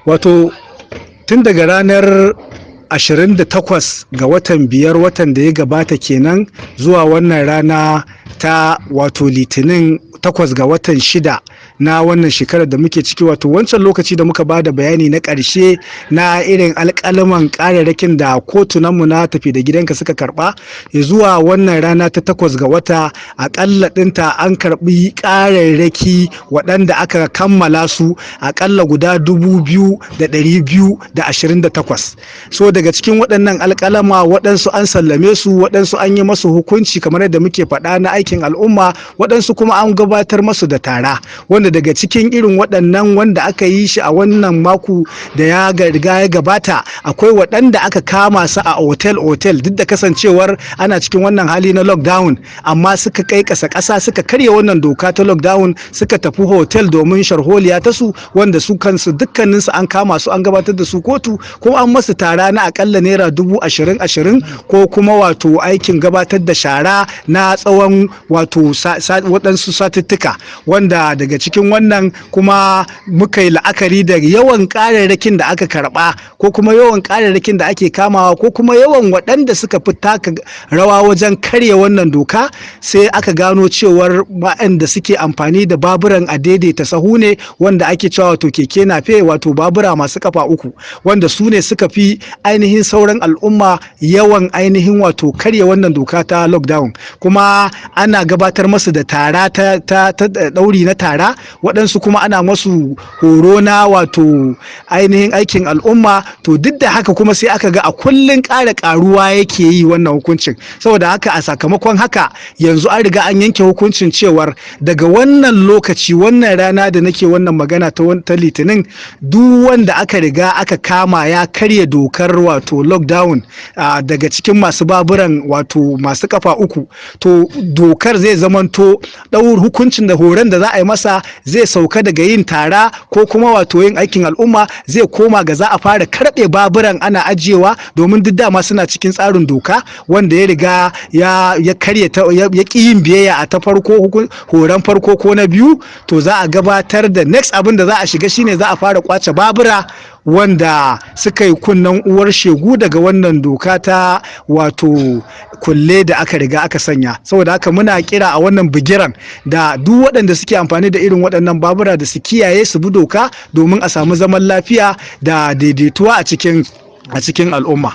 Wato tun daga ranar 28 ga watan biyar watan da ya gabata kenan zuwa wannan rana ta wato litinin 8 ga watan 6 na wannan shekarar da muke ciki, wato wancan lokaci da muka bada bayani na ƙarshe na irin alƙalaman ƙararrakin da kotunanmu na tafi da gidanka suka karɓa zuwa wannan rana ta 8 ga wata aƙalla ɗinta an karɓi ƙararraki waɗanda aka kammala su aƙalla guda 2,228. So daga cikin waɗannan alƙalama waɗansu an sallame su, waɗansu an yi masu hukunci kamar yadda muke faɗa na aikin al'umma, waɗansu kuma an gabatar masu da tara, wanda daga cikin irin waɗannan wanda aka yi shi a wannan mako da ya riga ya gabata akwai waɗanda aka kama su a otel duk da kasancewar ana cikin wannan hali na lockdown, amma suka kai ƙasa suka karya wannan doka ta lockdown suka tafi hotel domin sharholiya ta su, wanda su kansu dukkaninsu an kama su an gabatar da su kotu ko an masu tara na akalla naira 20,000 ko kuma wato aikin gabatar da shara na tsawon wato waɗansu satuttuka, wanda daga cikin wannan kuma muka yi la'akari da yawan ƙararrakin da aka karɓa ko kuma yawan ƙararrakin da ake kamawa ko kuma yawan waɗanda suka fi taka rawa wajen karya wannan doka, sai aka gano cewar waɗanda suke amfani da baburan a daidaita sahu ne, wanda ake cewa wato keke nafe, wato babura masu kafa uku, wanda su ne suka fi ainihin sauran al'umma yawan ainihin wato karya wannan doka ta lockdown, kuma ana gabatar masu da tara ta ɗauri na tara, waɗansu kuma ana masu horo na wato ainihin aikin al'umma. To duk da haka kuma sai aka ga a kullun ƙaruwa yake yi wannan hukuncin, saboda haka a sakamakon haka yanzu an riga an yanke hukuncin cewar daga wannan lokaci wannan rana da nake wannan magana ta litinin, duk wanda aka riga aka kama ya karya dokar wato lockdown daga cikin masu baburan wato masu kafa uku, to dokar zai zamanto hukuncin da horon da za a yi masa zai sauka daga yin tara ko kuma wato yin aikin al'umma, zai koma ga za a fara karɓe baburan ana ajiyewa, domin duk dama suna cikin tsarin doka, wanda ya riga ya karya ya ƙi yin biyayya a ta farko horon farko ko na biyu, to za a gabatar da next abin da za a shiga shine za a fara kwace babura wanda suka yi kunnen uwar shegu daga wannan doka ta wato kulle da aka riga aka sanya. Saboda haka muna kira a wannan bigiran da duk waɗanda suke amfani da irin waɗannan babura da su kiyaye su bi doka domin a samu zaman lafiya da daidaituwa a cikin al'umma.